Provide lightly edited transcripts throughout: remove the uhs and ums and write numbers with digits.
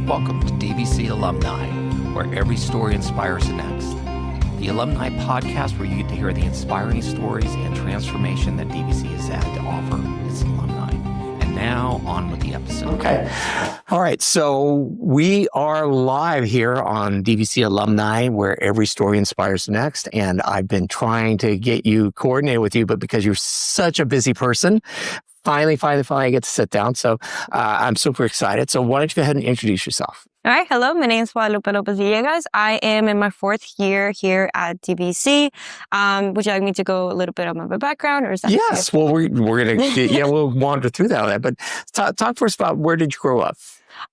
Welcome to DVC Alumni, where every story inspires the next. The Alumni podcast where you get to hear the inspiring stories and transformation that DVC has had to offer its alumni. And now, on with the episode. Okay. All right. So we are live here on DVC Alumni, where every story inspires the next. And I've been trying to get you coordinated with you, but because you're such a busy person, Finally, I get to sit down. So I'm super excited. So why don't you go ahead and introduce yourself? All right. Hello. My name is Guadalupe Lopez Villegas. I am in my fourth year here at DVC. Would you like me to go a little bit on my background, or is that? Yes. Well, we're gonna we'll wander through that. But talk first about where did you grow up?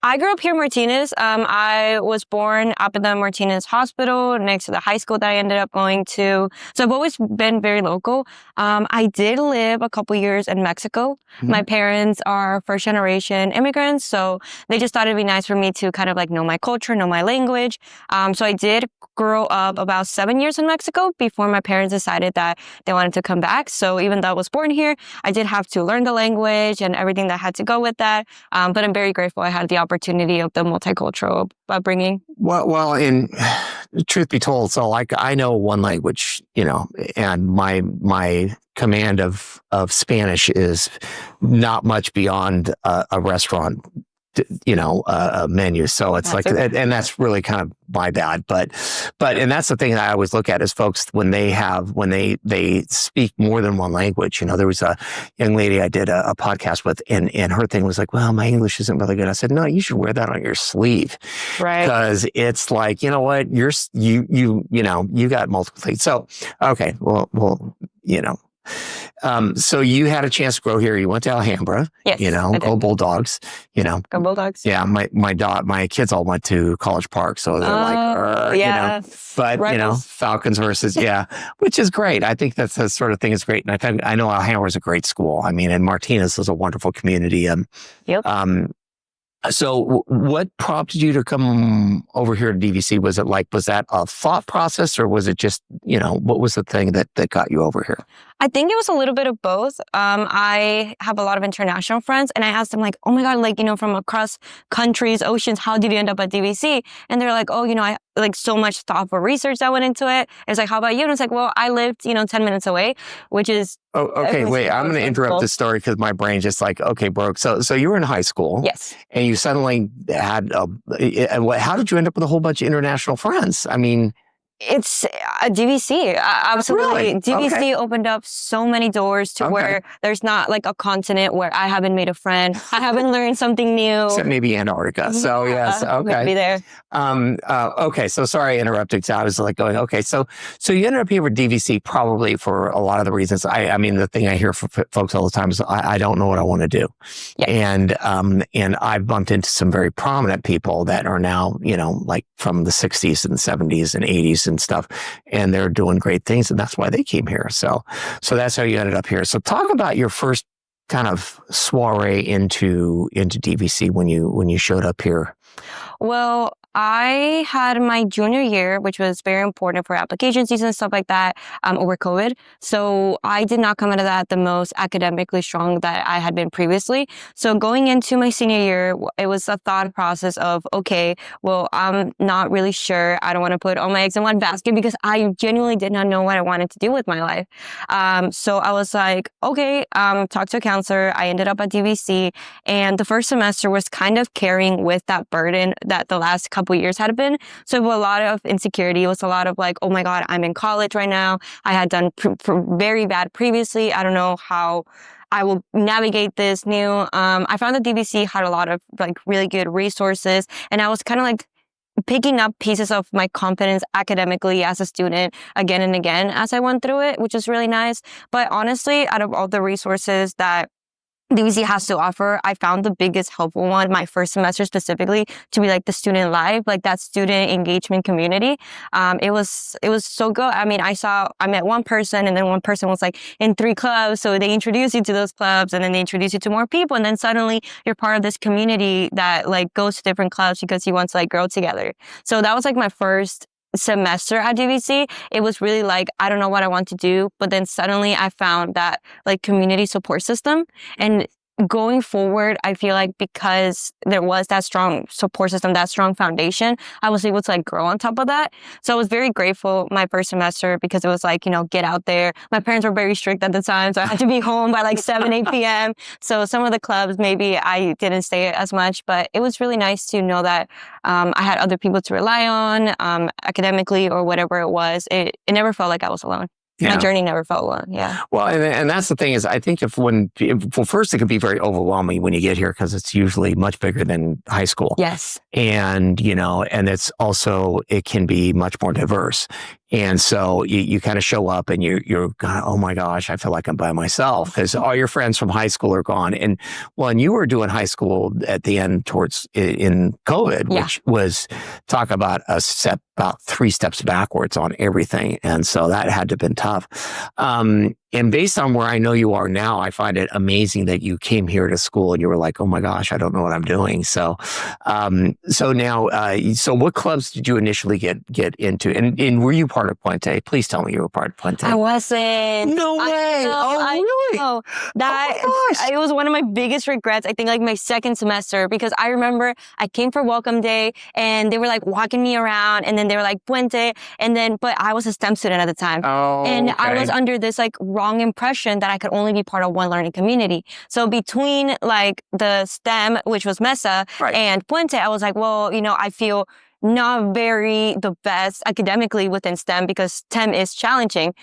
I grew up here in Martinez. I was born up in the Martinez Hospital next to the high school that I ended up going to. So I've always been very local. I did live a couple years in Mexico. Mm-hmm. My parents are first generation immigrants, so they just thought it'd be nice for me to kind of like know my culture, know my language. So I did grow up about 7 years in Mexico before my parents decided that they wanted to come back. So even though I was born here, I did have to learn the language and everything that had to go with that. But I'm very grateful I had the opportunity of the multicultural upbringing. Well, in truth be told, so like I know one language, and my command of Spanish is not much beyond a restaurant, a menu. So it's that's like, okay. And that's really kind of my bad. But and that's the thing that I always look at is folks when they speak more than one language. There was a young lady I did a podcast with, and her thing was like, well, my English isn't really good. I said, no, you should wear that on your sleeve, right? Because it's like, you know what, you got multiple things. So okay, well. So you had a chance to grow here. You went to Alhambra. Yes, go Bulldogs. Go Bulldogs. Yeah, my kids all went to College Park, so they're but Falcons versus which is great. I think that's the sort of thing is great, and I know Alhambra is a great school. I mean, and Martinez is a wonderful community. Yep. So what prompted you to come over here to DVC? Was that a thought process, or was it just, what was the thing that got you over here? I think it was a little bit of both. I have a lot of international friends, and I asked them like, oh my God, from across countries, oceans, how did you end up at DVC? And they're like, oh, I like so much thoughtful research that went into it. It's like, how about you? And it's like, well, I lived, 10 minutes away, which is. Oh, okay. Wait, I'm going to interrupt this story because my brain just like, okay, broke. So you were in high school. Yes. And you suddenly had, how did you end up with a whole bunch of international friends? I mean. It's a DVC. Absolutely. Really? DVC opened up so many doors to where there's not like a continent where I haven't made a friend. I haven't learned something new. Except maybe Antarctica. So yes. Okay. Maybe there. Okay. So sorry I interrupted. I was like going, okay. So you ended up here with DVC probably for a lot of the reasons. I mean, the thing I hear from folks all the time is I don't know what I want to do. Yeah. And I've bumped into some very prominent people that are now, like from the 60s and 70s and 80s and stuff, and they're doing great things, and that's why they came here. So that's how you ended up here. So talk about your first kind of soiree into DVC when you showed up here. Well, I had my junior year, which was very important for application season and stuff like that, over COVID. So I did not come out of that the most academically strong that I had been previously. So going into my senior year, it was a thought process of, okay, well, I'm not really sure. I don't want to put all my eggs in one basket because I genuinely did not know what I wanted to do with my life. So I was like, okay, talk to a counselor. I ended up at DVC, and the first semester was kind of carrying with that burden that the last couple years had been. So a lot of insecurity. It was a lot of like, oh my God, I'm in college right now. I had done very bad previously. I don't know how I will navigate this new. I found that DVC had a lot of like really good resources, and I was kind of like picking up pieces of my confidence academically as a student again and again as I went through it, which is really nice. But honestly, out of all the resources that DVC has to offer, I found the biggest helpful one my first semester specifically to be like the student life, like that student engagement community. It was so good. I mean, I met one person, and then one person was like in 3 clubs. So they introduce you to those clubs, and then they introduce you to more people. And then suddenly you're part of this community that like goes to different clubs because you want to like grow together. So that was like my first semester at DVC. It was really like, I don't know what I want to do. But then suddenly I found that like community support system. And going forward, I feel like because there was that strong support system, that strong foundation, I was able to like grow on top of that. So I was very grateful my first semester because it was like, get out there. My parents were very strict at the time, so I had to be home by like 7, 8 p.m. So some of the clubs, maybe I didn't stay as much, but it was really nice to know that I had other people to rely on academically or whatever it was. It never felt like I was alone. Yeah. My journey never felt alone. Yeah. Well, and that's the thing is, I think first it can be very overwhelming when you get here because it's usually much bigger than high school. Yes. And, and it's also, it can be much more diverse. And so you kind of show up and you're kind of, oh my gosh, I feel like I'm by myself because all your friends from high school are gone. And you were doing high school at the end in COVID, which was talk about about 3 steps backwards on everything. And so that had to have been tough. And based on where I know you are now, I find it amazing that you came here to school and you were like, oh my gosh, I don't know what I'm doing. So, now, so what clubs did you initially get into? And were you part of Puente? Please tell me you were part of Puente. I wasn't. No way. Really? Know. It was one of my biggest regrets. I think like my second semester, because I remember I came for welcome day and they were like walking me around and then they were like Puente. But I was a STEM student at the time. Oh, and okay. I was under this like wrong impression that I could only be part of one learning community. So between like the STEM, which was Mesa, and Puente, I was like, well, I feel not very the best academically within STEM because STEM is challenging.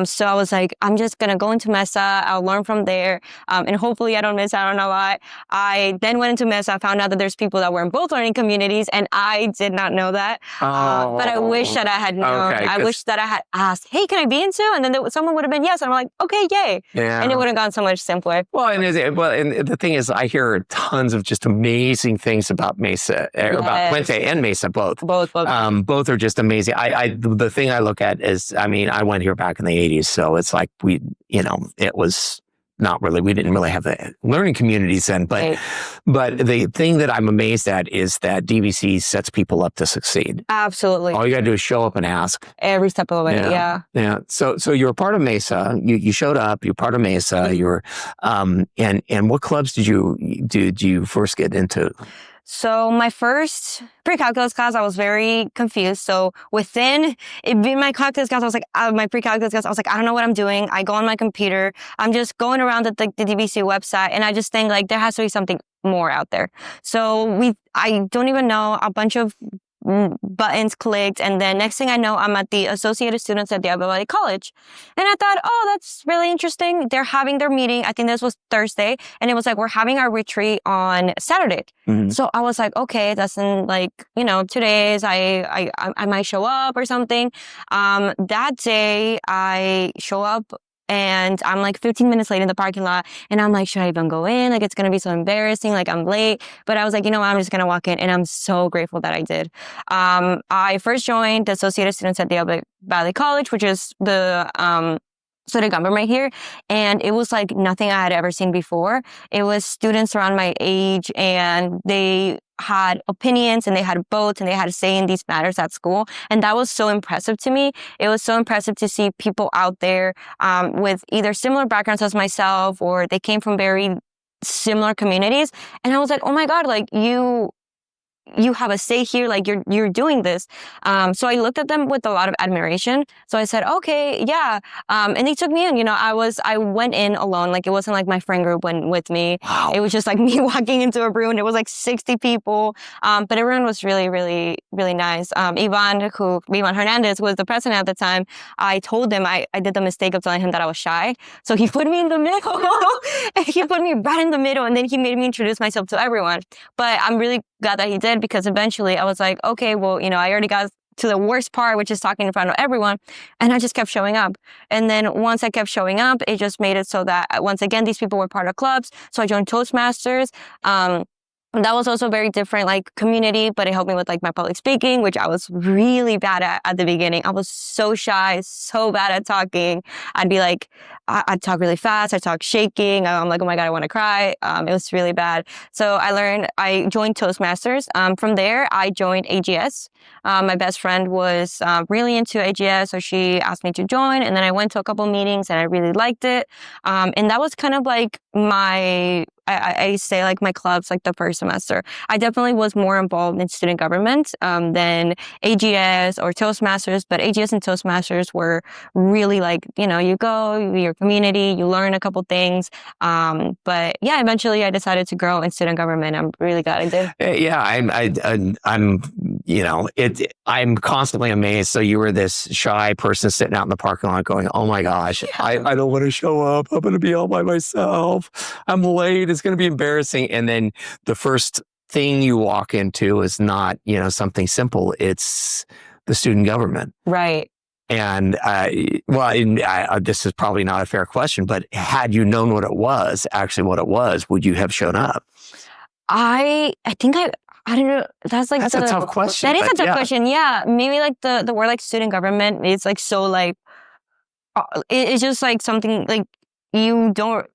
So I was like, I'm just going to go into Mesa. I'll learn from there. And hopefully I don't miss out on a lot. I then went into Mesa, found out that there's people that were in both learning communities and I did not know that. But I wish that I had known. Okay, I wish that I had asked, hey, can I be into? And then someone would have been yes. And I'm like, okay, yay. Yeah. And it would have gone so much simpler. Well, and the thing is, I hear tons of just amazing things about Mesa, about Puente and Mesa both. Both are just amazing. The thing I look at is, I went here back in the 80s, so it's like it was not really, we didn't really have the learning communities then, but the thing that I'm amazed at is that DVC sets people up to succeed. Absolutely. All you got to do is show up and ask. Every step of the way, yeah. So you're a part of Mesa. You showed up, you're part of Mesa, you're, and what clubs did you first get into? So my first pre-calculus class, I was very confused. So within my calculus class, I was like, my pre-calculus class, I was like, I don't know what I'm doing. I go on my computer. I'm just going around the DVC website and I just think like there has to be something more out there. So I don't even know, a bunch of buttons clicked, and then next thing I know, I'm at the Associated Students at Diablo Valley College. And I thought, oh, that's really interesting. They're having their meeting. I think this was Thursday. And it was like, we're having our retreat on Saturday. Mm-hmm. So I was like, okay, that's in like, 2 days. I might show up or something. That day I show up and I'm like 15 minutes late in the parking lot. And I'm like, should I even go in? Like, it's going to be so embarrassing. Like, I'm late. But I was like, you know what? I'm just going to walk in. And I'm so grateful that I did. I first joined the Associated Students at Diablo Valley College, which is the student government here. And it was like nothing I had ever seen before. It was students around my age and they had opinions and they had votes and they had a say in these matters at school. And that was so impressive to me. It was so impressive to see people out there with either similar backgrounds as myself or they came from very similar communities. And I was like, oh my God, like you have a say here, like you're doing this. So I looked at them with a lot of admiration. So I said, okay, yeah. And they took me in, I went in alone. Like it wasn't like my friend group went with me. Wow. It was just like me walking into a room. It was like 60 people. But everyone was really, really, really nice. Ivan Hernandez, who was the president at the time, I told him I did the mistake of telling him that I was shy. So he put me in the middle. He put me right in the middle. And then he made me introduce myself to everyone. But I'm really glad that he did because eventually I was like, okay, well, I already got to the worst part, which is talking in front of everyone. And I just kept showing up. And then once I kept showing up, it just made it so that once again, these people were part of clubs. So I joined Toastmasters. That was also very different, like community, but it helped me with like my public speaking, which I was really bad at the beginning. I was so shy, so bad at talking. I'd be like, I'd talk really fast. I'd talk shaking. I'm like, oh my God, I want to cry. It was really bad. So I joined Toastmasters. From there, I joined AGS. My best friend was really into AGS, so she asked me to join. And then I went to a couple meetings and I really liked it. And that was kind of like my I say like my clubs like the first semester. I definitely was more involved in student government than AGS or Toastmasters, but AGS and Toastmasters were really like, you go, your community, you learn a couple things. But yeah, eventually I decided to grow in student government. I'm really glad I did. Yeah, I'm constantly amazed. So you were this shy person sitting out in the parking lot going, oh my gosh, I don't want to show up. I'm going to be all by myself. I'm late. It's going to be embarrassing. And then the first thing you walk into is not, something simple. It's the student government. Right. And, this is probably not a fair question, but had you known what it was, would you have shown up? I think I don't know. That's like a tough question. That is a tough question. Yeah. Maybe like the word like student government is like so like, it's just like something like you don't,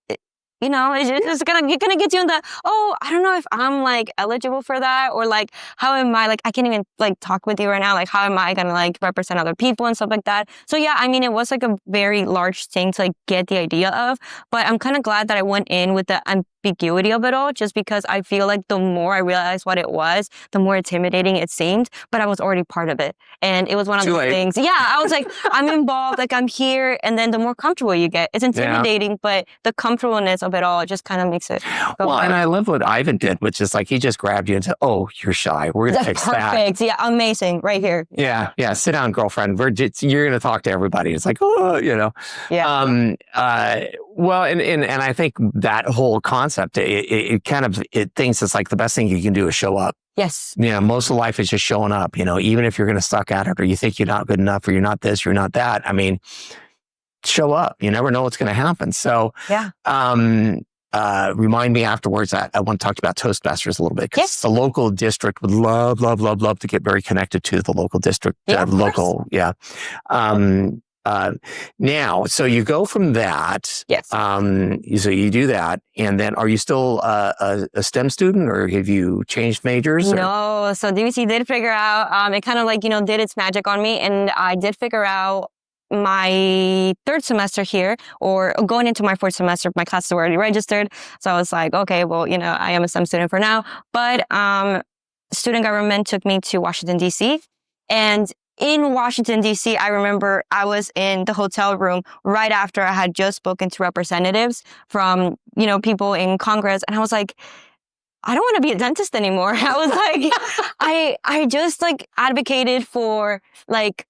it's gonna get you in the, I don't know if I'm like eligible for that, or like, how am I, like, I can't even like talk with you right now. Like, how am I gonna like represent other people and stuff like that? So yeah, I mean, it was like a very large thing to like get the idea of, but I'm kind of glad that I went in with the ambiguity of it all, just because I feel like the more I realized what it was, the more intimidating it seemed, but I was already part of it. And it was one of those things. Yeah, I was like, I'm involved, like I'm here. And then the more comfortable you get, it's intimidating, but the comfortableness of it all just kind of makes it go well. And I love what Ivan did, which is like, he just grabbed you and said, oh, you're shy. We're going to fix that. Perfect. Yeah, amazing. Right here. Yeah. Sit down, girlfriend. You're going to talk to everybody. It's like, Yeah. Well, and I think that whole concept, it thinks it's like the best thing you can do is show up. Yes. Most of life is just showing up, even if you're going to suck at it, or you think you're not good enough, or you're not this, you're not that. I mean, show up. You never know what's going to happen. So, yeah. Remind me afterwards. I want to talk about Toastmasters a little bit, because the local district would love to get very connected to the local district, now, so you go from that. Yes. So you do that, and then are you still a STEM student, or have you changed majors? No. So DVC did figure out. It kind of like did its magic on me, and I did figure out my third semester here, or going into my fourth semester. My classes were already registered, so I was like, okay, well, I am a STEM student for now. But student government took me to Washington D.C. and in Washington, D.C., I remember I was in the hotel room right after I had just spoken to representatives from, people in Congress. And I was like, I don't want to be a dentist anymore. I was like, I just like advocated for like,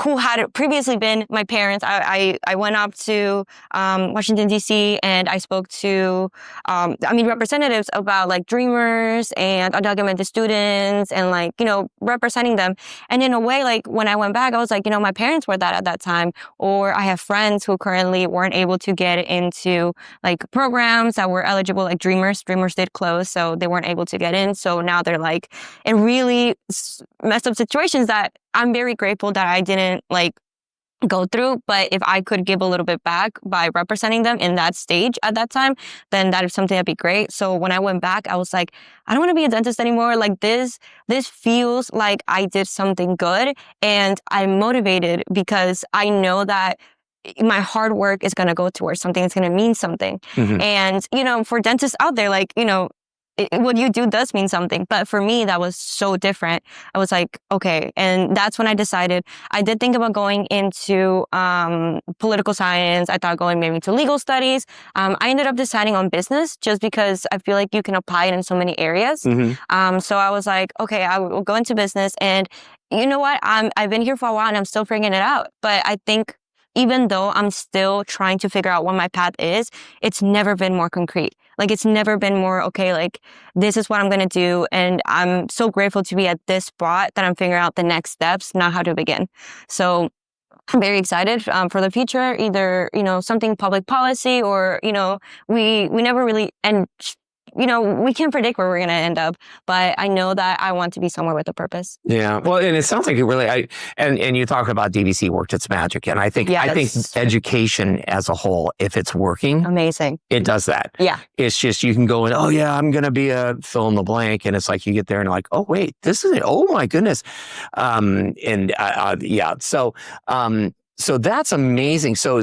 who had previously been my parents. I went up to Washington, D.C. and I spoke to, representatives about like dreamers and undocumented students and like, representing them. And in a way, like when I went back, I was like, my parents were that at that time, or I have friends who currently weren't able to get into like programs that were eligible, like Dreamers. Dreamers did close, so they weren't able to get in. So now they're like in really messed up situations that I'm very grateful that I didn't like go through. But if I could give a little bit back by representing them in that stage at that time, then that is something that'd be great. So when I went back, I was like, I don't want to be a dentist anymore. Like this feels like I did something good, and I'm motivated because I know that my hard work is going to go towards something. It's going to mean something. Mm-hmm. And, for dentists out there, like, what you do does mean something. But for me, that was so different. I was like, okay. And that's when I decided. I did think about going into political science. I thought going maybe to legal studies. I ended up deciding on business just because I feel like you can apply it in so many areas. Mm-hmm. So I was like, okay, I will go into business. And you know what? I've been here for a while and I'm still figuring it out. But I think even though I'm still trying to figure out what my path is, it's never been more concrete. Like, it's never been more, okay, like, this is what I'm going to do. And I'm so grateful to be at this spot that I'm figuring out the next steps, not how to begin. So I'm very excited for the future, either, something public policy or, we never really, and we can't predict where we're going to end up, but I know that I want to be somewhere with a purpose. Yeah. Well, and it sounds like it really, and you talk about DVC worked its magic. And I think education as a whole, if it's working, amazing, it does that. Yeah. It's just, you can go and, oh yeah, I'm going to be a fill in the blank. And it's like, you get there and like, oh wait, this is it. Oh my goodness. So that's amazing. So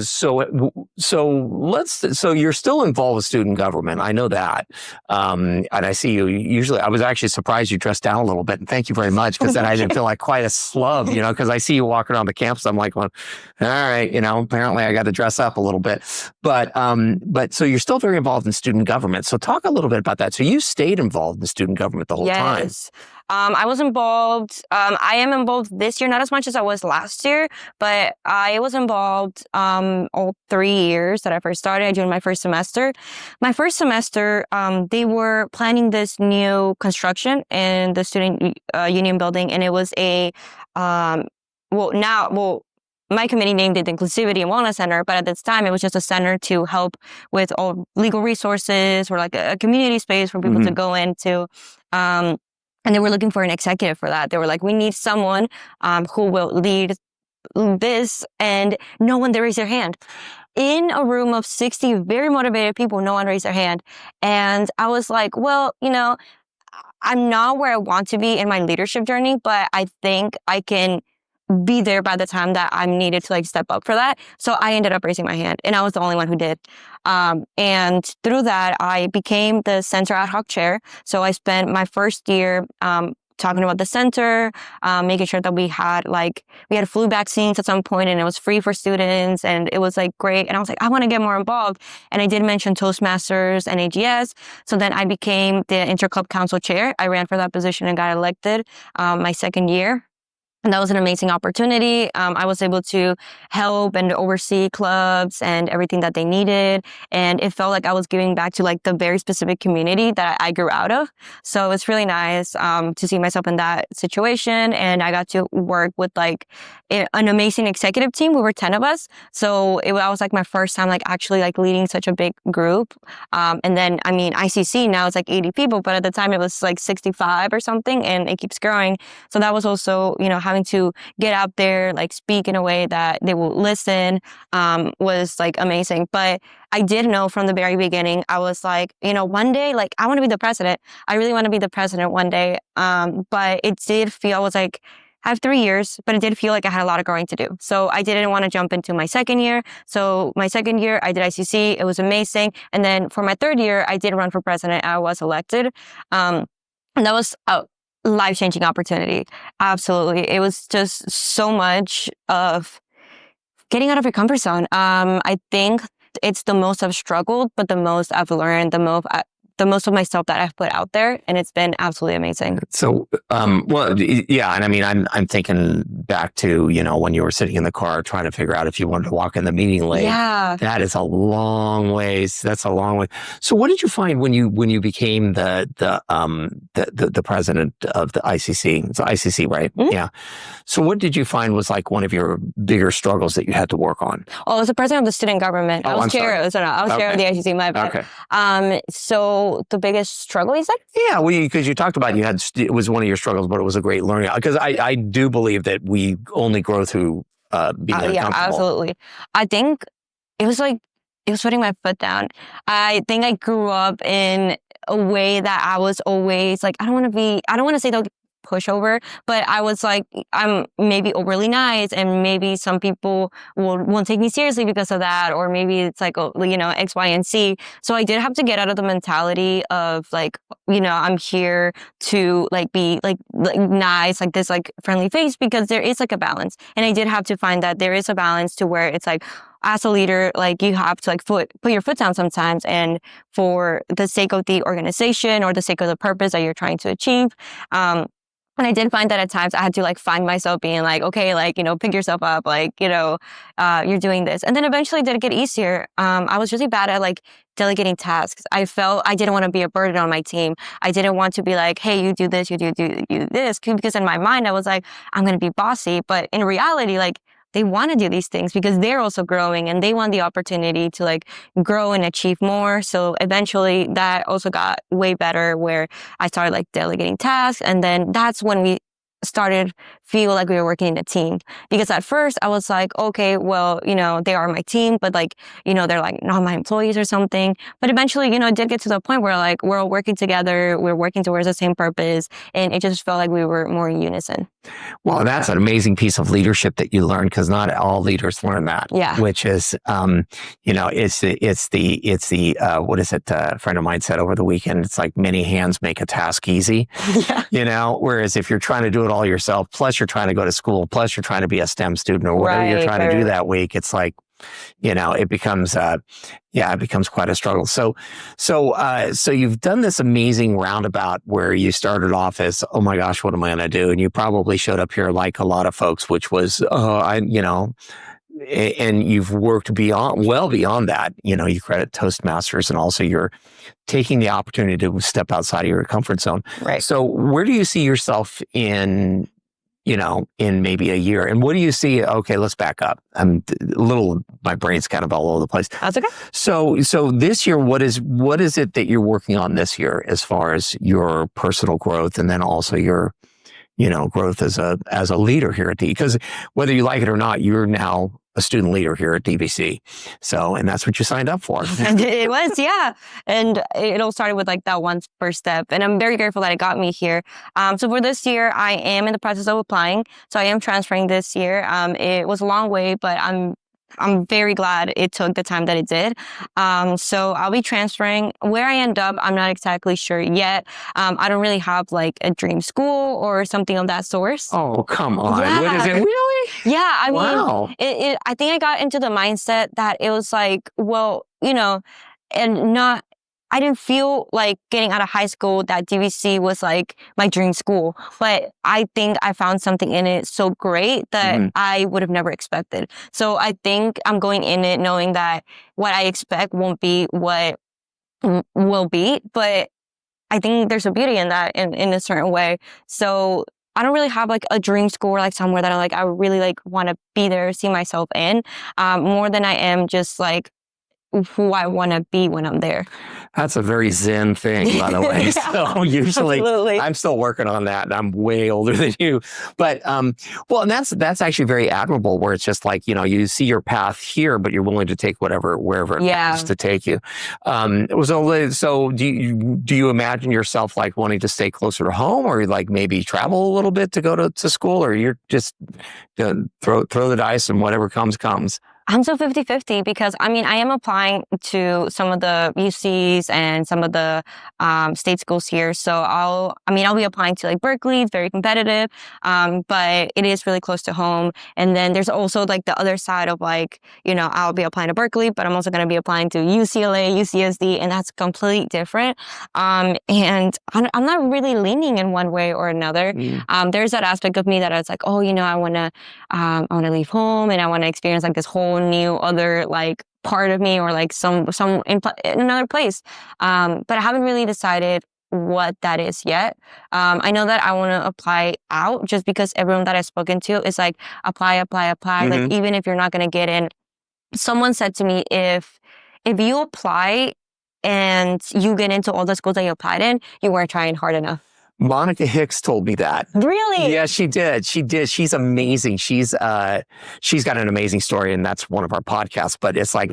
you're still involved with student government. I know that. And I see you usually, I was actually surprised you dressed down a little bit, and thank you very much. Cause then I didn't feel like quite a slub, cause I see you walking around the campus. I'm like, well, all right, apparently I got to dress up a little bit, but so you're still very involved in student government. So talk a little bit about that. So you stayed involved in student government the whole time. Yes. I was involved. I am involved this year, not as much as I was last year, but I was involved all 3 years that I first started. I joined my first semester. My first semester, they were planning this new construction in the student union building, and it was my committee named it the Inclusivity and Wellness Center, but at this time it was just a center to help with all legal resources, or like a community space for people to go into. And they were looking for an executive for that. They were like, we need someone who will lead this, and no one raised their hand. In a room of 60 very motivated people, no one raised their hand. And I was like, well, I'm not where I want to be in my leadership journey, but I think I can be there by the time that I'm needed to step up for that. So I ended up raising my hand, and I was the only one who did. And through that, I became the center ad hoc chair. So I spent my first year talking about the center, making sure that we had flu vaccines at some point, and it was free for students, and it was great. And I was like, I want to get more involved. And I did mention Toastmasters and AGS. So then I became the interclub council chair. I ran for that position and got elected my second year. And that was an amazing opportunity. I was able to help and oversee clubs and everything that they needed. And it felt like I was giving back to the very specific community that I grew out of. So it's really nice to see myself in that situation. And I got to work with an amazing executive team. We were 10 of us. So that was my first time actually leading such a big group. And then, ICC now it's 80 people, but at the time it was 65 or something, and it keeps growing. So that was also, having to get out there, speak in a way that they will listen, was amazing. But I did know from the very beginning, I was one day, I want to be the president. I really want to be the president one day. But it did feel, I have 3 years, but it did feel like I had a lot of growing to do. So I didn't want to jump into my second year. So my second year, I did ICC. It was amazing. And then for my third year, I did run for president. I was elected. And that was life-changing opportunity. Absolutely. It was just so much of getting out of your comfort zone. I think it's the most I've struggled, but the most I've learned, the most of myself that I've put out there, and it's been absolutely amazing. So, yeah, and I'm thinking back to when you were sitting in the car trying to figure out if you wanted to walk in the meeting lane. Yeah, that is a long ways. That's a long way. So, what did you find when you became the president of the ICC? It's ICC, right? Mm-hmm. Yeah. So, what did you find was one of your bigger struggles that you had to work on? Oh, I was the president of the student government. I was chair of the ICC. My bad. Okay. So the biggest struggle, you said? Yeah, because you talked about it was one of your struggles, but it was a great learning. Because I do believe that we only grow through being uncomfortable. Yeah, absolutely. I think it was putting my foot down. I think I grew up in a way that I was always I don't want to say the pushover, but I was I'm maybe overly nice, and maybe some people won't take me seriously because of that, or maybe it's X, Y, and Z. So I did have to get out of the mentality of I'm here to be nice, this friendly face, because there is a balance, and I did have to find that there is a balance to where it's as a leader, you have to put your foot down sometimes, and for the sake of the organization or the sake of the purpose that you're trying to achieve. And I did find that at times I had to find myself being okay, pick yourself up, you're doing this. And then eventually it did get easier. I was really bad at delegating tasks. I felt I didn't want to be a burden on my team. I didn't want to be hey, you do this, you do this. Because in my mind, I was I'm going to be bossy. But in reality, they want to do these things because they're also growing, and they want the opportunity to grow and achieve more. So eventually that also got way better, where I started delegating tasks. And then that's when we started feel like we were working in a team. Because at first I was okay, well, they are my team, but they're not my employees or something. But eventually, it did get to the point where we're all working together, we're working towards the same purpose, and it just felt like we were more in unison. Well, that's an amazing piece of leadership that you learned, because not all leaders learn that. Yeah. Which is, what is it? A friend of mine said over the weekend, it's like many hands make a task easy. Yeah. Whereas if you're trying to do it all yourself, plus you're trying to go to school, plus you're trying to be a STEM student or whatever you're trying to do that week, it's like, it becomes, it becomes quite a struggle. So you've done this amazing roundabout where you started off as, oh my gosh, what am I going to do? And you probably showed up here like a lot of folks, which was, and you've worked well beyond that. You credit Toastmasters, and also you're taking the opportunity to step outside of your comfort zone. Right. So where do you see yourself in maybe a year? And what do you see? Okay, let's back up. My brain's kind of all over the place. That's okay. So this year, what is it that you're working on this year as far as your personal growth, and then also your, growth as a leader here at because whether you like it or not, you're now a student leader here at DVC. And that's what you signed up for. It was, yeah. And it all started with like that one first step. And I'm very grateful that it got me here. So for this year, I am in the process of applying. So I am transferring this year. It was a long way, but I'm very glad it took the time that it did. So I'll be transferring. Where I end up, I'm not exactly sure yet. I don't really have like a dream school or something of that sort. Oh, come on. Yeah. What is it? Really? Yeah. I mean, wow. I think I got into the mindset that it was like, well, I didn't feel like getting out of high school that DVC was like my dream school, but I think I found something in it so great that I would have never expected. So I think I'm going in it knowing that what I expect won't be what will be, but I think there's a beauty in that in a certain way. So I don't really have like a dream school or like somewhere that I really like want to be there, see myself in, more than I am just like who I want to be when I'm there. That's a very Zen thing, by the way. Yeah, so usually absolutely. I'm still working on that, and I'm way older than you. But and that's actually very admirable, where it's just like, you see your path here, but you're willing to take wherever it happens to take you. So do you imagine yourself like wanting to stay closer to home, or like maybe travel a little bit to go to school, or you're just throw the dice and whatever comes? I'm so 50-50 because I am applying to some of the UCs and some of the state schools here. So I'll be applying to like Berkeley. It's very competitive, but it is really close to home. And then there's also like the other side of like, I'll be applying to Berkeley, but I'm also going to be applying to UCLA, UCSD, and that's completely different. And I'm not really leaning in one way or another. There's that aspect of me that I was like, I want to leave home and I want to experience like this whole new other like part of me, or like some in another place, but I haven't really decided what that is yet. I know that I want to apply out just because everyone that I've spoken to is like apply. Like even if you're not going to get in, someone said to me, if you apply and you get into all the schools that you applied in, you weren't trying hard enough. Monica Hicks told me that. Really? Yeah, she did. She's amazing. She's got an amazing story, and that's one of our podcasts. But it's like,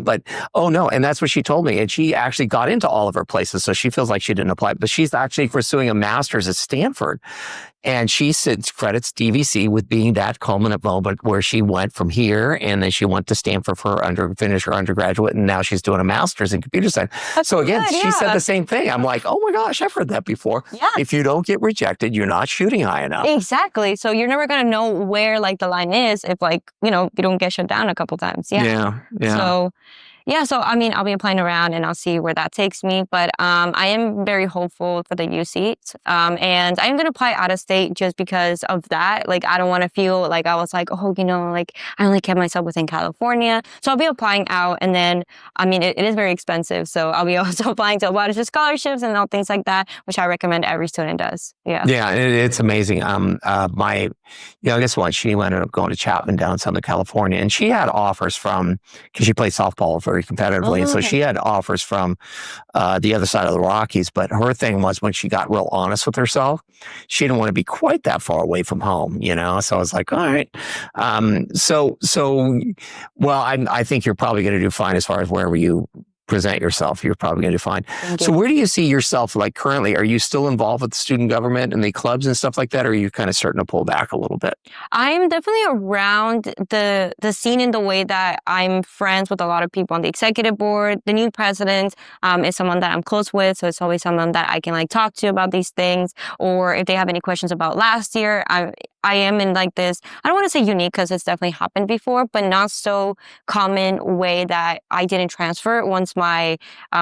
oh no, and that's what she told me. And she actually got into all of her places, so she feels like she didn't apply. But she's actually pursuing a master's at Stanford. And she credits DVC with being that culminant moment where she went from here, and then she went to Stanford for finish her undergraduate, and now she's doing a master's in computer science. That's so again, good, she said the same thing. I'm like, oh my gosh, I've heard that before. Yeah. If you don't get rejected, you're not shooting high enough. Exactly. So you're never going to know where like the line is if like, you don't get shut down a couple times. Yeah. So, I'll be applying around and I'll see where that takes me. But I am very hopeful for the UC. And I am going to apply out of state just because of that. Like, I don't want to feel like I was like, like I only kept myself within California. So I'll be applying out. And then, it is very expensive. So I'll be also applying to a lot of scholarships and all things like that, which I recommend every student does. Yeah. Yeah, it's amazing. Guess what? She ended up going to Chapman down in Southern California, and she had offers because she played softball very competitively. And so she had offers from the other side of the Rockies. But her thing was, when she got real honest with herself, she didn't want to be quite that far away from home, So I was like, all right. I think you're probably going to do fine as far as wherever you present yourself, you're probably going to do fine. Thank So you. where do you see yourself like currently? Are you still involved with the student government and the clubs and stuff like that? Or are you kind of starting to pull back a little bit? I'm definitely around the scene in the way that I'm friends with a lot of people on the executive board. The new president is someone that I'm close with, so it's always someone that I can like talk to about these things. Or if they have any questions about last year, I am in like this, I don't want to say unique because it's definitely happened before, but not so common way that I didn't transfer once my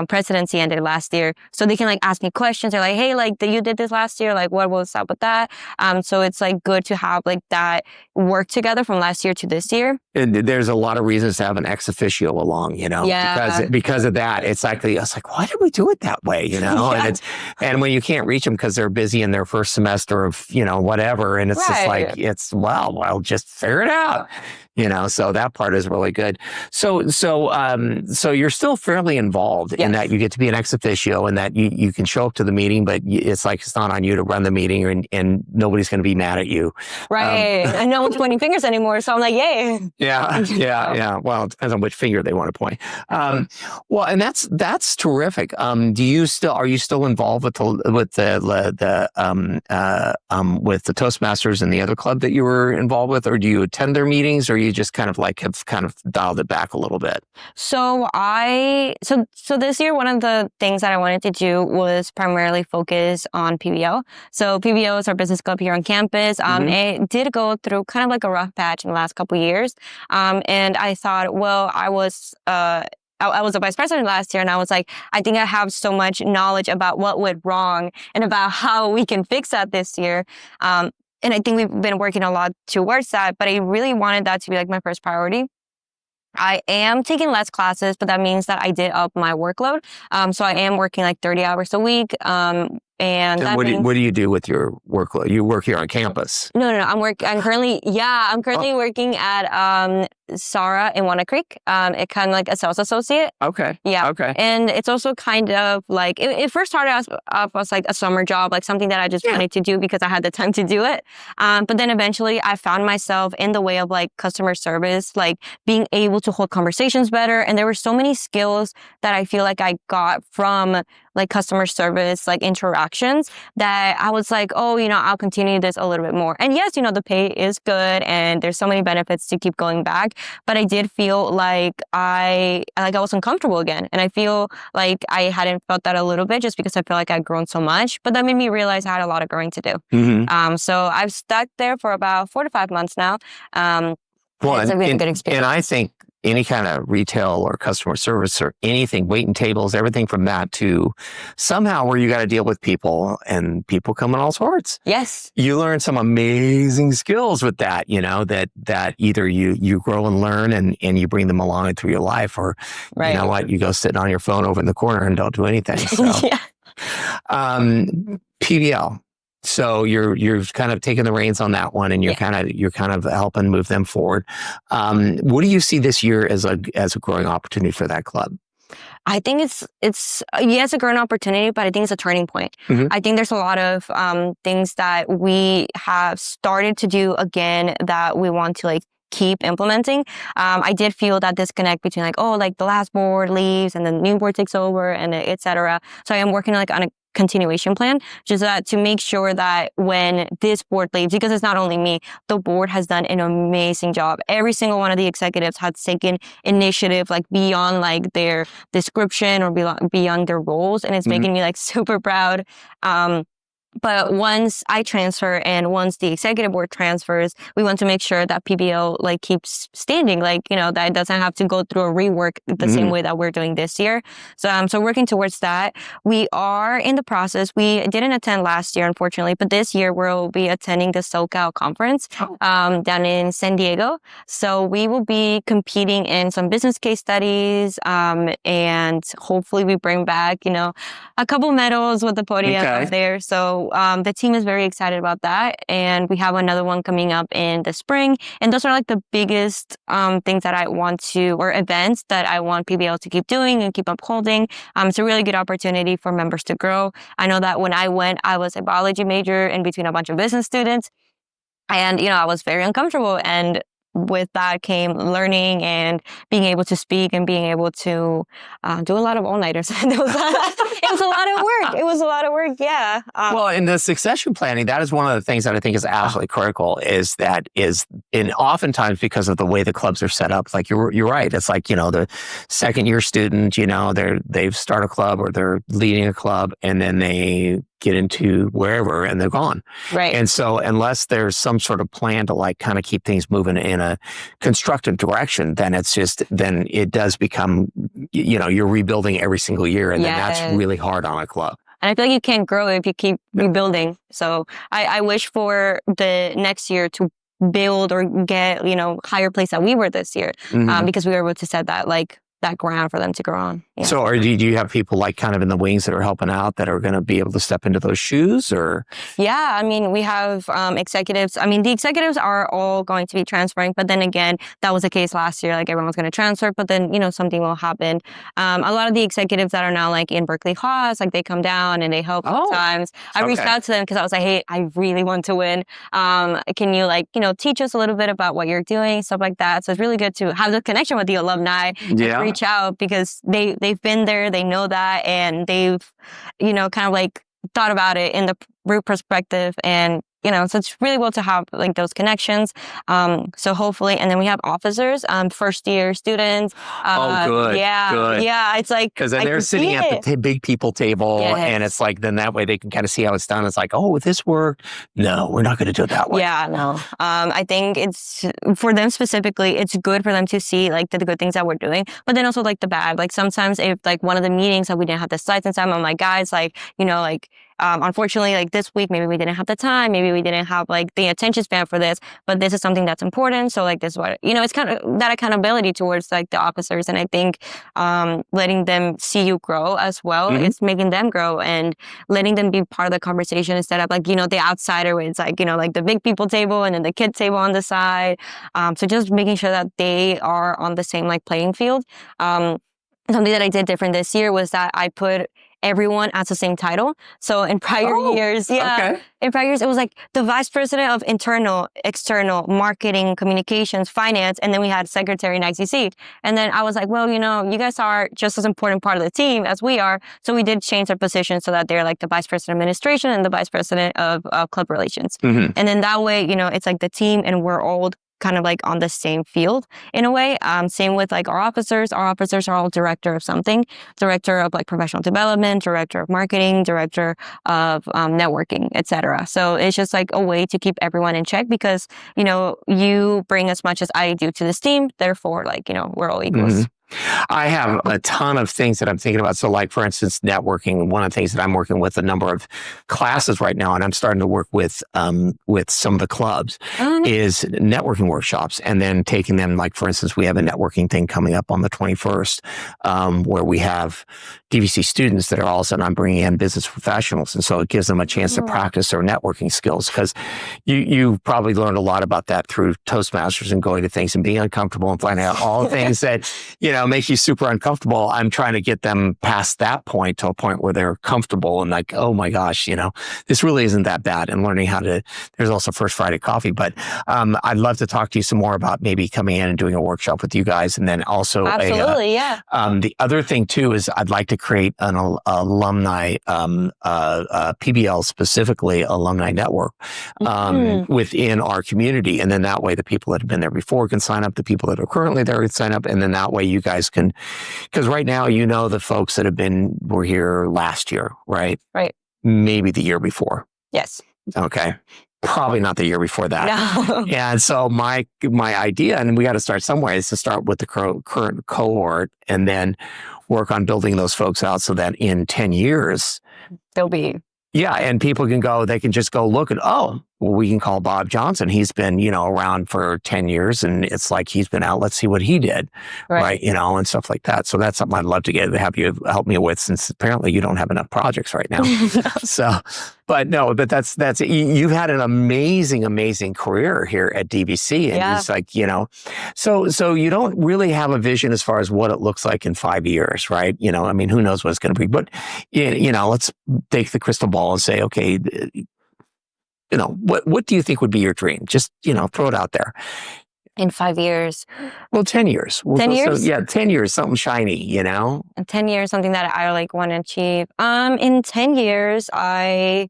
presidency ended last year. So they can like ask me questions. They're like, hey, like you did this last year. Like what was up with that? So it's like good to have like that work together from last year to this year. And there's a lot of reasons to have an ex officio along, Yeah. because of that. It's like, I was like, why did we do it that way? Yeah. And when you can't reach them because they're busy in their first semester of, whatever. And it's just like, well, just figure it out, so that part is really good. So you're still fairly involved in that you get to be an ex officio and that you can show up to the meeting, but it's like, it's not on you to run the meeting and nobody's going to be mad at you. Right. And no one's pointing fingers anymore. So I'm like, yay. Yeah. Well, it depends on which finger they want to point. Well, and that's terrific. Are you still involved with the Toastmasters and the other club that you were involved with, or do you attend their meetings, or you just kind of like have kind of dialed it back a little bit? So this year, one of the things that I wanted to do was primarily focus on PBO. So PBO is our business club here on campus. It did go through kind of like a rough patch in the last couple of years. And I thought, well, I was a vice president last year, and I was like, I think I have so much knowledge about what went wrong and about how we can fix that this year. And I think we've been working a lot towards that, but I really wanted that to be like my first priority. I am taking less classes, but that means that I did up my workload. So I am working like 30 hours a week. And that what means, do you do with your workload? You work here on campus? No. I'm currently working at Sarah in Wanna Creek. It kind of like a sales associate. Okay. Yeah. Okay. And it's also kind of like, it first started off as like a summer job, like something that I just wanted to do because I had the time to do it. But then eventually I found myself in the way of like customer service, like being able to hold conversations better. And there were so many skills that I feel like I got from like customer service, like interactions, that I was like, oh, I'll continue this a little bit more. And yes, the pay is good and there's so many benefits to keep going back. But I did feel like I was uncomfortable again. And I feel like I hadn't felt that a little bit just because I feel like I'd grown so much. But that made me realize I had a lot of growing to do. Mm-hmm. So I've stuck there for about 4 to 5 months now. It's a really good experience. And I think any kind of retail or customer service or anything, waiting tables, everything from that to somehow where you got to deal with people and people come in all sorts. Yes. You learn some amazing skills with that, that either you grow and learn and you bring them along through your life, or you know what, you go sit on your phone over in the corner and don't do anything. So, PBL. So you're kind of taking the reins on that one, and you're kind of helping move them forward. What do you see this year as a growing opportunity for that club? I think it's a growing opportunity, but I think it's a turning point. Mm-hmm. I think there's a lot of things that we have started to do again that we want to like keep implementing. I did feel that disconnect between like, the last board leaves and the new board takes over and et cetera. So I am working like on a continuation plan, just to make sure that when this board leaves, because it's not only me, the board has done an amazing job. Every single one of the executives has taken initiative like beyond like their description or beyond their roles, and it's making me like super proud. But once I transfer and once the executive board transfers, we want to make sure that PBO like keeps standing, that it doesn't have to go through a rework the same way that we're doing this year. So working towards that. We are in the process. We didn't attend last year, unfortunately, but this year we'll be attending the SoCal conference down in San Diego. So we will be competing in some business case studies, and hopefully we bring back, a couple medals with the podium up there. So the team is very excited about that. And we have another one coming up in the spring. And those are like the biggest things that I want to, or events that I want PBL to keep doing and keep upholding. It's a really good opportunity for members to grow. I know that when I went, I was a biology major in between a bunch of business students. And, I was very uncomfortable. And with that came learning and being able to speak and being able to do a lot of all-nighters. It was a lot of work. It was a lot of work, yeah. Well, in the succession planning, that is one of the things that I think is absolutely critical. And oftentimes because of the way the clubs are set up, like you're right. It's like, the second year student, they've start a club or they're leading a club, and then they get into wherever and they're gone. Right. And so unless there's some sort of plan to like kind of keep things moving in a constructive direction, then it does become, you're rebuilding every single year. And then that's really hard on a club. And I feel like you can't grow if you keep rebuilding. So I wish for the next year to build or get, higher place that we were this year, because we were able to set that ground for them to grow on. Yeah. So do you have people like kind of in the wings that are helping out that are going to be able to step into those shoes, or? Yeah, I mean, we have executives. I mean, the executives are all going to be transferring, but then again, that was the case last year. Like everyone's going to transfer, but then, something will happen. A lot of the executives that are now like in Berkeley Haas, like they come down and they help sometimes. I reached out to them because I was like, hey, I really want to win. Can you teach us a little bit about what you're doing, stuff like that. So it's really good to have the connection with the alumni. Yeah. Reach out because they've been there, they know that, and they've kind of like thought about it in the group perspective, and so it's really well to have like those connections. So hopefully, and then we have officers, first year students. Good. Yeah. Good. Yeah. It's like, because then they're sitting at the big people table, and it's like, then that way they can kind of see how it's done. It's like, oh, this worked. No, we're not going to do it that way. Yeah, no. I think it's for them specifically, it's good for them to see like the good things that we're doing, but then also like the bad. Like sometimes if like one of the meetings that we didn't have the slides and stuff, I'm like, guys, like, unfortunately, like this week, maybe we didn't have the time, maybe we didn't have like the attention span for this, but this is something that's important. So like this is what, it's kind of that accountability towards like the officers. And I think letting them see you grow as well, it's making them grow and letting them be part of the conversation instead of like, the outsider where it's like, like the big people table and then the kid table on the side. So just making sure that they are on the same like playing field. Something that I did different this year was that I put everyone as the same title. So in prior years, in prior years, it was like the vice president of internal, external, marketing, communications, finance, and then we had secretary and ICC. And then I was like, well, you guys are just as important part of the team as we are. So we did change our position so that they're like the vice president of administration and the vice president of club relations. And then that way, it's like the team and we're all kind of like on the same field in a way. Same with like our officers. Our officers are all director of something, director of like professional development, director of marketing, director of networking, etc. So it's just like a way to keep everyone in check because, you bring as much as I do to this team. Therefore, like, we're all equals. I have a ton of things that I'm thinking about. So like, for instance, networking, one of the things that I'm working with a number of classes right now, and I'm starting to work with some of the clubs is networking workshops and then taking them, like, for instance, we have a networking thing coming up on the 21st where we have DVC students that are all of a sudden I'm bringing in business professionals. And so it gives them a chance to practice their networking skills because you probably learned a lot about that through Toastmasters and going to things and being uncomfortable and finding out all the things that, make you super uncomfortable. I'm trying to get them past that point to a point where they're comfortable and like, oh my gosh, this really isn't that bad. And learning how to, there's also First Friday Coffee, but I'd love to talk to you some more about maybe coming in and doing a workshop with you guys. And then also the other thing too is I'd like to create an alumni, PBL specifically alumni network within our community. And then that way the people that have been there before can sign up, the people that are currently there can sign up. And then that way you guys can, because right now, the folks that were here last year, right? Right. Maybe the year before. Yes. Okay. Probably not the year before that. No. And so my idea, and we got to start somewhere, is to start with the current cohort and then work on building those folks out so that in 10 years, they'll be. Yeah. And people they can just go look at, we can call Bob Johnson. He's been, around for 10 years and it's like he's been out. Let's see what he did. Right. And stuff like that. So that's something I'd love to have you help me with since apparently you don't have enough projects right now. But that's you've had an amazing career here at DVC. And it's like, so you don't really have a vision as far as what it looks like in 5 years, right? Who knows what it's going to be, but let's take the crystal ball and say, okay, what do you think would be your dream? Just, throw it out there. in 5 years? Well, 10 years. 10 So, years? yeah, 10 years, something shiny, you know? In 10 years, something that I like want to achieve. In 10 years, I'm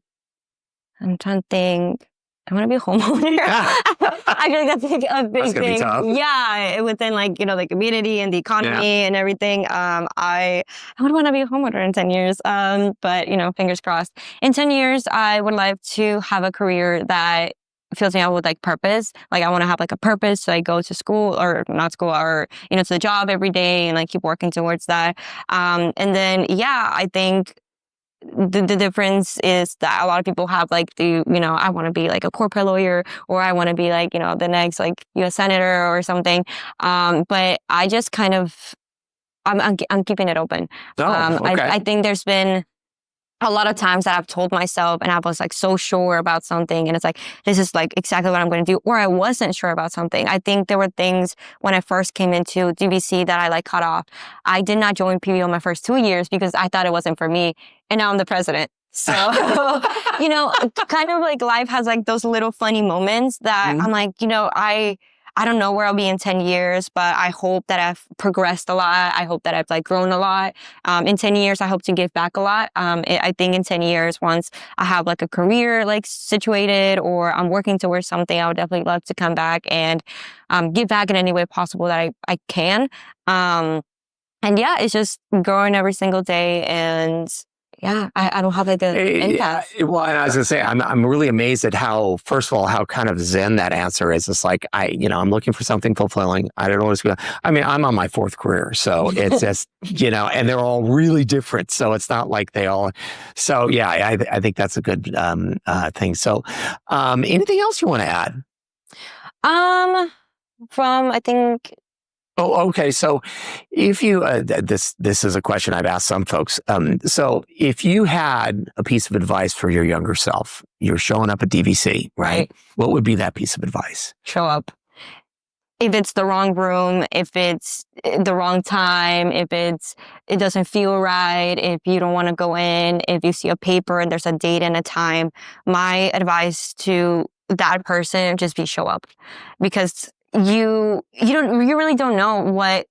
trying to think. I want to be a homeowner. I feel like that's like a big That's gonna be thing. tough. Yeah, within like, the community and the economy and everything. I would want to be a homeowner in 10 years. But fingers crossed. In 10 years, I would like to have a career that fills me out with like purpose. Like I want to have like a purpose. So I go to school or not school or, to the job every day and like keep working towards that. And then, yeah, I think the difference is that a lot of people have like I want to be like a corporate lawyer or I want to be like, the next like U.S. senator or something. But I just kind of, I'm keeping it open. Oh, okay. I think there's been a lot of times that I've told myself and I was like so sure about something and it's like, this is like exactly what I'm going to do. Or I wasn't sure about something. I think there were things when I first came into DVC that I like cut off. I did not join PBO my first 2 years because I thought it wasn't for me. And now I'm the president. So, kind of like life has like those little funny moments that I'm like, I don't know where I'll be in 10 years, but I hope that I've progressed a lot. I hope that I've like grown a lot. In 10 years, I hope to give back a lot. I think in 10 years, once I have like a career like situated or I'm working towards something, I would definitely love to come back and give back in any way possible that I can. And yeah, it's just growing every single day and yeah, I don't have like an impact. Well, and I was gonna say, I'm really amazed at how, first of all, how kind of zen that answer is. It's like I'm looking for something fulfilling. I don't know what's going. I mean, I'm on my 4th career, so it's just and they're all really different. So it's not like they all. So yeah, I think that's a good thing. So, anything else you want to add? From I think. Oh, okay. So if you, this is a question I've asked some folks. So if you had a piece of advice for your younger self, you're showing up at DVC, right? What would be that piece of advice? Show up. If it's the wrong room, if it's the wrong time, if it doesn't feel right, if you don't want to go in, if you see a paper and there's a date and a time, my advice to that person, just be show up, because you really don't know what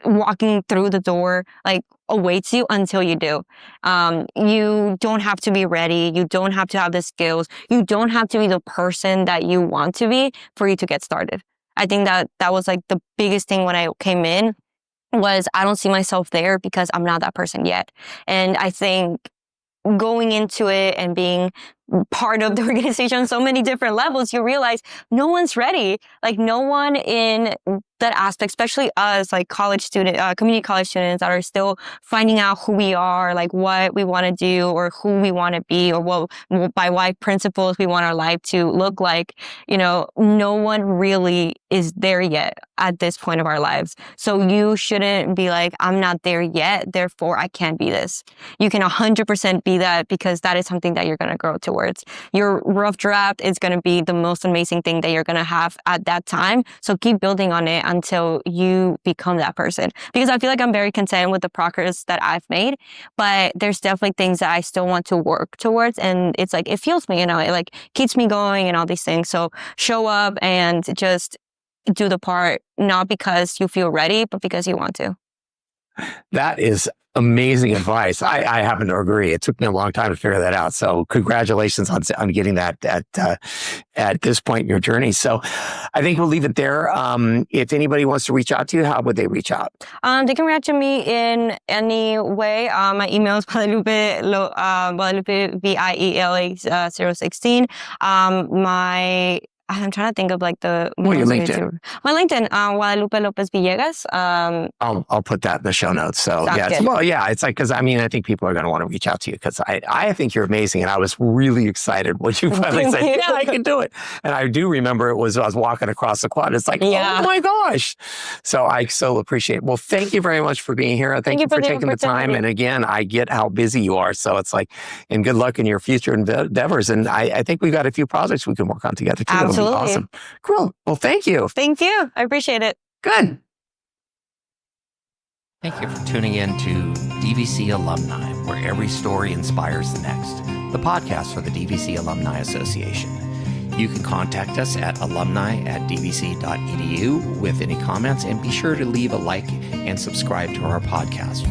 walking through the door like awaits you until you do. You don't have to be ready. You don't have to have the skills. You don't have to be the person that you want to be for you to get started. I think that was like the biggest thing when I came in was I don't see myself there because I'm not that person yet. And I think going into it and being part of the organization on so many different levels, you realize no one's ready. Like no one in that aspect, especially us, like community college students that are still finding out who we are, like what we want to do or who we want to be or by what principles we want our life to look like. No one really is there yet at this point of our lives. So you shouldn't be like, I'm not there yet, therefore I can't be this. You can 100% be that because that is something that you're going to grow towards. Your rough draft is going to be the most amazing thing that you're going to have at that time. So keep building on it until you become that person. Because I feel like I'm very content with the progress that I've made, but there's definitely things that I still want to work towards. And it's like, it fuels me, it like keeps me going and all these things. So show up and just do the part, not because you feel ready, but because you want to. That is amazing advice. I happen to agree. It took me a long time to figure that out. So congratulations on getting that at this point in your journey. So I think we'll leave it there. If anybody wants to reach out to you, how would they reach out? They can reach out to me in any way. My email is Guadalupe Villegas 016. I'm trying to think of like your LinkedIn. My LinkedIn, Guadalupe Lopez Villegas. I'll put that in the show notes. So yeah, it's like, because I think people are going to want to reach out to you because I think you're amazing, and I was really excited when you finally said, "Yeah, I can do it." And I do remember I was walking across the quad. It's like, oh my gosh! So I so appreciate it. Well, thank you very much for being here. Thank you for taking the time. And again, I get how busy you are, so it's like, and good luck in your future endeavors. And I think we've got a few projects we can work on together too. Absolutely. Awesome. Cool. Well, thank you. Thank you. I appreciate it. Good. Thank you for tuning in to DVC Alumni, where every story inspires the next, the podcast for the DVC Alumni Association. You can contact us at alumni@dvc.edu with any comments, and be sure to leave a like and subscribe to our podcast.